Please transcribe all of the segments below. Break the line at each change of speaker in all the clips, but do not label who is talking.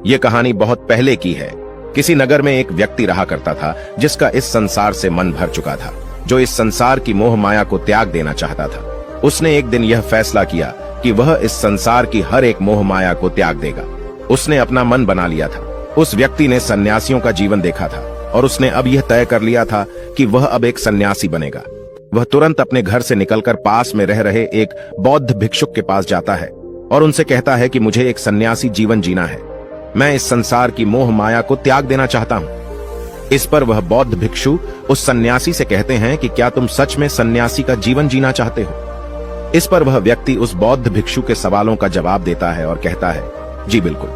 ये कहानी बहुत पहले की है। किसी नगर में एक व्यक्ति रहा करता था जिसका इस संसार से मन भर चुका था, जो इस संसार की मोह माया को त्याग देना चाहता था। उसने एक दिन यह फैसला किया कि वह इस संसार की हर एक मोह माया को त्याग देगा। उसने अपना मन बना लिया था। उस व्यक्ति ने सन्यासियों का जीवन देखा था और उसने अब यह तय कर लिया था कि वह अब एक सन्यासी बनेगा। वह तुरंत अपने घर से निकलकर पास में रह रहे एक बौद्ध भिक्षुक के पास जाता है और उनसे कहता है कि मुझे एक सन्यासी जीवन जीना है। मैं इस संसार की मोह माया को त्याग देना चाहता हूं। इस पर वह बौद्ध भिक्षु उस सन्यासी से कहते हैं कि क्या तुम सच में सन्यासी का जीवन जीना चाहते हो? इस पर वह व्यक्ति उस बौद्ध भिक्षु के सवालों का जवाब देता है और कहता है, जी बिल्कुल।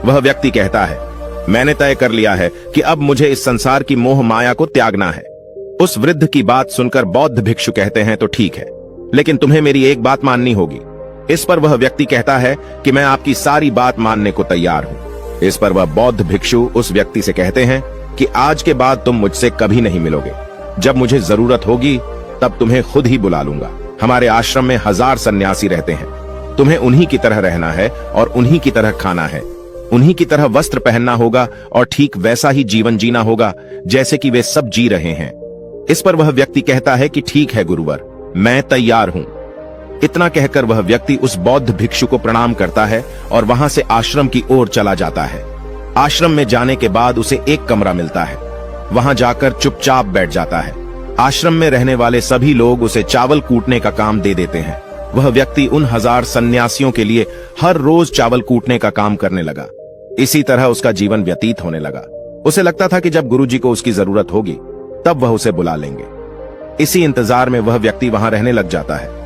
वह व्यक्ति कहता है, मैंने तय कर लिया है कि अब मुझे इस संसार की मोह माया को त्यागना है। उस वृद्ध की बात सुनकर बौद्ध भिक्षु कहते हैं, तो ठीक है, लेकिन तुम्हें मेरी एक बात माननी होगी। इस पर वह व्यक्ति कहता है कि मैं आपकी सारी बात मानने को तैयार हूं। इस पर वह बौद्ध भिक्षु उस व्यक्ति से कहते हैं कि आज के बाद तुम मुझसे कभी नहीं मिलोगे। जब मुझे जरूरत होगी तब तुम्हें खुद ही बुला लूंगा। हमारे आश्रम में 1000 सन्यासी रहते हैं। तुम्हें उन्हीं की तरह रहना है और उन्हीं की तरह खाना है, उन्हीं की तरह वस्त्र पहनना होगा और ठीक वैसा ही जीवन जीना होगा जैसे कि वे सब जी रहे हैं। इस पर वह व्यक्ति कहता है कि ठीक है गुरुवर, मैं तैयार हूं। इतना कहकर वह व्यक्ति उस बौद्ध भिक्षु को प्रणाम करता है और वहां से आश्रम की ओर चला जाता है। आश्रम में जाने के बाद उसे एक कमरा मिलता है। वहां जाकर चुपचाप बैठ जाता है। आश्रम में रहने वाले सभी लोग उसे चावल कूटने का काम दे देते हैं। वह व्यक्ति उन 1000 सन्यासियों के लिए हर रोज चावल कूटने का काम करने लगा। इसी तरह उसका जीवन व्यतीत होने लगा। उसे लगता था कि जब गुरुजी को उसकी जरूरत होगी तब वह उसे बुला लेंगे। इसी इंतजार में वह व्यक्ति वहां रहने लग जाता है।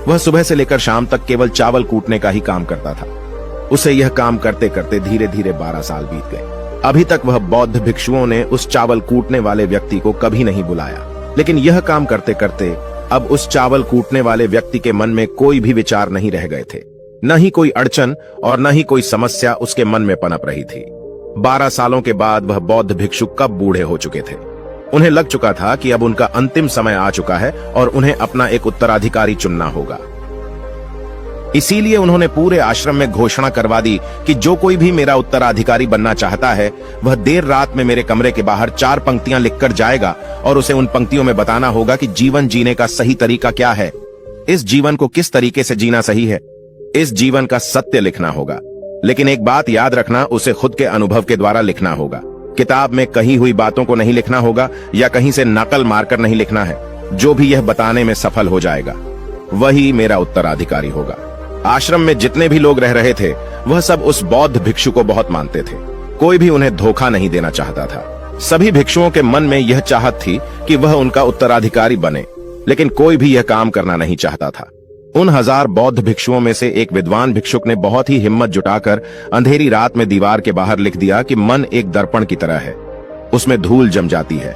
वह सुबह से लेकर शाम तक केवल चावल कूटने का ही काम करता था। उसे यह काम करते करते धीरे धीरे 12 साल बीत गए। अभी तक वह बौद्ध भिक्षुओं ने उस चावल कूटने वाले व्यक्ति को कभी नहीं बुलाया, लेकिन यह काम करते करते अब उस चावल कूटने वाले व्यक्ति के मन में कोई भी विचार नहीं रह गए थे। न ही कोई अड़चन और न ही कोई समस्या उसके मन में पनप रही थी। 12 सालों के बाद वह बौद्ध भिक्षु कब बूढ़े हो चुके थे। उन्हें लग चुका था कि अब उनका अंतिम समय आ चुका है और उन्हें अपना एक उत्तराधिकारी चुनना होगा। इसीलिए उन्होंने पूरे आश्रम में घोषणा करवा दी कि जो कोई भी मेरा उत्तराधिकारी बनना चाहता है वह देर रात में मेरे कमरे के बाहर 4 पंक्तियां लिखकर जाएगा और उसे उन पंक्तियों में बताना होगा कि जीवन जीने का सही तरीका क्या है, इस जीवन को किस तरीके से जीना सही है। इस जीवन का सत्य लिखना होगा, लेकिन एक बात याद रखना, उसे खुद के अनुभव के द्वारा लिखना होगा। किताब में कही हुई बातों को नहीं लिखना होगा या कहीं से नकल मारकर नहीं लिखना है। जो भी यह बताने में सफल हो जाएगा वही मेरा उत्तराधिकारी होगा। आश्रम में जितने भी लोग रह रहे थे वह सब उस बौद्ध भिक्षु को बहुत मानते थे। कोई भी उन्हें धोखा नहीं देना चाहता था। सभी भिक्षुओं के मन में यह चाहत थी कि वह उनका उत्तराधिकारी बने, लेकिन कोई भी यह काम करना नहीं चाहता था। उन 1000 बौद्ध भिक्षुओं में से एक विद्वान भिक्षुक ने बहुत ही हिम्मत जुटाकर अंधेरी रात में दीवार के बाहर लिख दिया कि मन एक दर्पण की तरह है, उसमें धूल जम जाती है।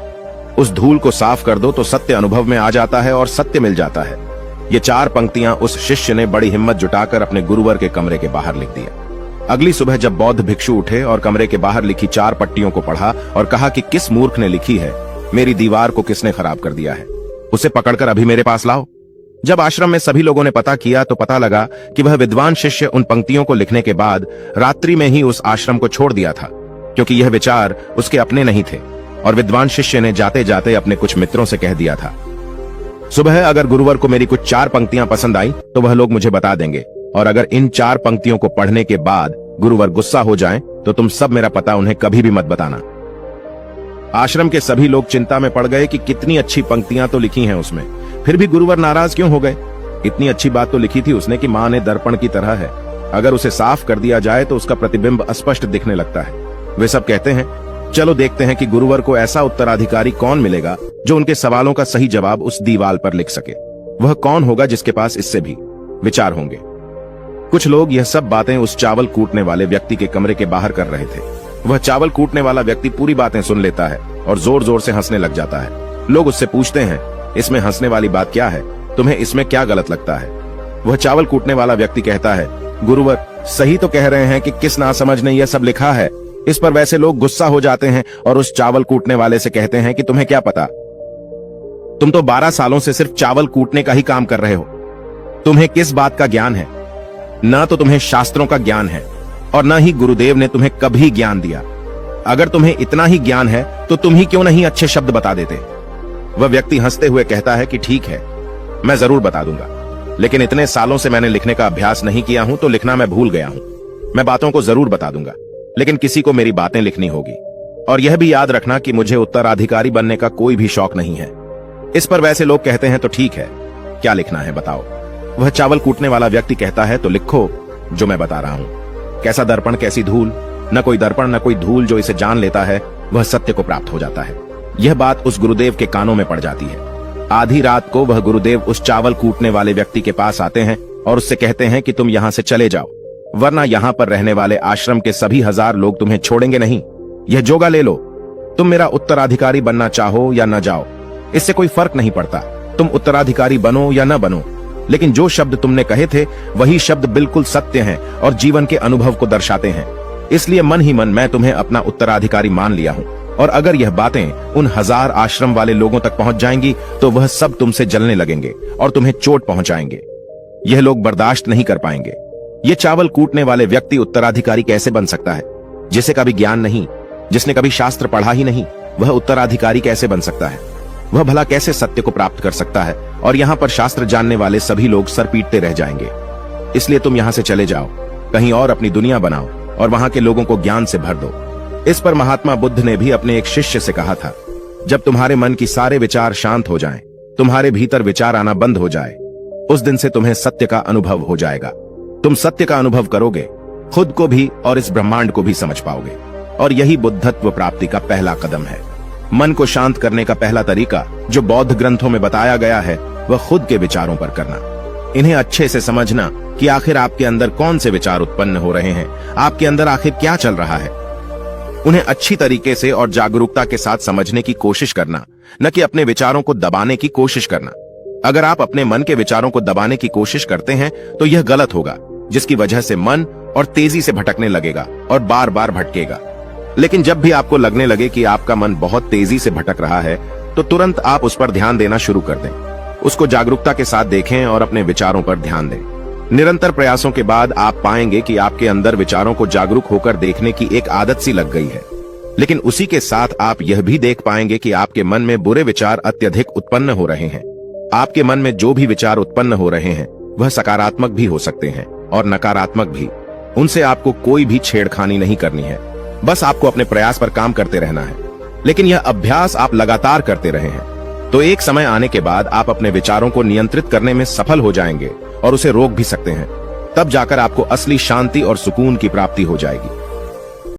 उस धूल को साफ कर दो तो सत्य अनुभव में आ जाता है और सत्य मिल जाता है। ये 4 पंक्तियां उस शिष्य ने बड़ी हिम्मत जुटाकर अपने गुरुवर के कमरे के बाहर लिख दिया। अगली सुबह जब बौद्ध भिक्षु उठे और कमरे के बाहर लिखी 4 पट्टियों को पढ़ा और कहा कि किस मूर्ख ने लिखी है, मेरी दीवार को किसने खराब कर दिया है, उसे पकड़कर अभी मेरे पास लाओ। जब आश्रम में सभी लोगों ने पता किया तो पता लगा कि वह विद्वान शिष्य उन पंक्तियों को लिखने के बाद रात्रि में ही उस आश्रम को छोड़ दिया था, क्योंकि यह विचार उसके अपने नहीं थे। और विद्वान शिष्य ने जाते जाते अपने कुछ मित्रों से कह दिया था, सुबह अगर गुरुवर को मेरी कुछ 4 पंक्तियां पसंद आई तो वह लोग मुझे बता देंगे, और अगर इन 4 पंक्तियों को पढ़ने के बाद गुरुवर गुस्सा हो जाएं तो तुम सब मेरा पता उन्हें कभी भी मत बताना। आश्रम के सभी लोग चिंता में पड़ गए कि कितनी अच्छी पंक्तियां तो लिखी हैं उसमें, फिर भी गुरुवर नाराज क्यों हो गए। इतनी अच्छी बात तो लिखी थी उसने कि मां ने दर्पण की तरह है, अगर उसे साफ कर दिया जाए तो उसका प्रतिबिंब स्पष्ट दिखने लगता है। वे सब कहते हैं, चलो देखते हैं कि गुरुवर को ऐसा उत्तराधिकारी कौन मिलेगा जो उनके सवालों का सही जवाब उस दीवार पर लिख सके। वह कौन होगा जिसके पास इससे भी विचार होंगे। कुछ लोग यह सब बातें उस चावल कूटने वाले व्यक्ति के कमरे के बाहर कर रहे थे। वह चावल कूटने वाला व्यक्ति पूरी बातें सुन लेता है और जोर जोर से हंसने लग जाता है। लोग उससे पूछते हैं, इसमें हंसने वाली बात क्या है, तुम्हें इसमें क्या गलत लगता है। वह चावल कूटने वाला व्यक्ति कहता है, गुरुवर सही तो कह रहे हैं कि किस नासमझ ने यह सब लिखा है। इस पर वैसे लोग गुस्सा हो जाते हैं और उस चावल कूटने वाले से कहते हैं कि तुम्हें क्या पता, तुम तो 12 सालों से सिर्फ चावल कूटने का ही काम कर रहे हो। तुम्हें किस बात का ज्ञान है? ना तो तुम्हें शास्त्रों का ज्ञान है और न ही गुरुदेव ने तुम्हें कभी ज्ञान दिया। अगर तुम्हें इतना ही ज्ञान है तो तुम ही क्यों नहीं अच्छे शब्द बता देते। वह व्यक्ति हंसते हुए कहता है कि ठीक है, मैं जरूर बता दूंगा, लेकिन इतने सालों से मैंने लिखने का अभ्यास नहीं किया हूं तो लिखना मैं भूल गया हूं। मैं बातों को जरूर बता दूंगा, लेकिन किसी को मेरी बातें लिखनी होगी। और यह भी याद रखना कि मुझे उत्तराधिकारी बनने का कोई भी शौक नहीं है। इस पर वैसे लोग कहते हैं तो ठीक है, क्या लिखना है बताओ। वह चावल कूटने वाला व्यक्ति कहता है तो लिखो जो मैं बता रहा हूं। कैसा दर्पण कैसी धूल, न कोई दर्पण न कोई धूल, जो इसे जान लेता है वह सत्य को प्राप्त हो जाता है। यह बात उस गुरुदेव के कानों में पड़ जाती है। आधी रात को वह गुरुदेव उस चावल कूटने वाले व्यक्ति के पास आते हैं और उससे कहते हैं कि तुम यहां से चले जाओ, वरना यहां पर रहने वाले आश्रम के सभी 1000 लोग तुम्हें छोड़ेंगे नहीं। यह जोगा ले लो, तुम मेरा उत्तराधिकारी बनना चाहो या न जाओ, इससे कोई फर्क नहीं पड़ता। तुम उत्तराधिकारी बनो या न बनो, लेकिन जो शब्द तुमने कहे थे वही शब्द बिल्कुल सत्य हैं और जीवन के अनुभव को दर्शाते हैं। इसलिए मन ही मन मैं तुम्हें अपना उत्तराधिकारी मान लिया हूं। और अगर यह बातें उन 1000 आश्रम वाले लोगों तक पहुंच जाएंगी तो वह सब तुमसे जलने लगेंगे और तुम्हें चोट पहुंचाएंगे। यह लोग बर्दाश्त नहीं कर पाएंगे। ये चावल कूटने वाले व्यक्ति उत्तराधिकारी कैसे बन सकता है? जिसे कभी ज्ञान नहीं, जिसने कभी शास्त्र पढ़ा ही नहीं, वह उत्तराधिकारी कैसे बन सकता है? वह भला कैसे सत्य को प्राप्त कर सकता है? और यहाँ पर शास्त्र जानने वाले सभी लोग सर पीटते रह जाएंगे। इसलिए तुम यहाँ से चले जाओ, कहीं और अपनी दुनिया बनाओ और वहां के लोगों को ज्ञान से भर दो। इस पर महात्मा बुद्ध ने भी अपने एक शिष्य से कहा था, जब तुम्हारे मन की सारे विचार शांत हो जाएं, तुम्हारे भीतर विचार आना बंद हो जाए, उस दिन से तुम्हें सत्य का अनुभव हो जाएगा। तुम सत्य का अनुभव करोगे, खुद को भी और इस ब्रह्मांड को भी समझ पाओगे। और यही बुद्धत्व प्राप्ति का पहला कदम है। मन को शांत करने का पहला तरीका जो बौद्ध ग्रंथों में बताया गया है वह खुद के विचारों पर करना। इन्हें अच्छे से समझना कि आखिर आपके अंदर कौन से विचार उत्पन्न हो रहे हैं, आपके अंदर आखिर क्या चल रहा है। उन्हें अच्छी तरीके से और जागरूकता के साथ समझने की कोशिश करना, न कि अपने विचारों को दबाने की कोशिश करना। अगर आप अपने मन के विचारों को दबाने की कोशिश करते हैं तो यह गलत होगा, जिसकी वजह से मन और तेजी से भटकने लगेगा और बार बार भटकेगा। लेकिन जब भी आपको लगने लगे कि आपका मन बहुत तेजी से भटक रहा है तो तुरंत आप उस पर ध्यान देना शुरू कर दें। उसको जागरूकता के साथ देखें और अपने विचारों पर ध्यान दें। निरंतर प्रयासों के बाद आप पाएंगे कि आपके अंदर विचारों को जागरूक होकर देखने की एक आदत सी लग गई है। लेकिन उसी के साथ आप यह भी देख पाएंगे कि आपके मन में बुरे विचार अत्यधिक उत्पन्न हो रहे हैं। आपके मन में जो भी विचार उत्पन्न हो रहे हैं वह सकारात्मक भी हो सकते हैं और नकारात्मक भी। उनसे आपको कोई भी छेड़खानी नहीं करनी है, बस आपको अपने प्रयास पर काम करते रहना है। लेकिन यह अभ्यास आप लगातार करते रहे हैं तो एक समय आने के बाद आप अपने विचारों को नियंत्रित करने में सफल हो जाएंगे और उसे रोक भी सकते हैं। तब जाकर आपको असली शांति और सुकून की प्राप्ति हो जाएगी।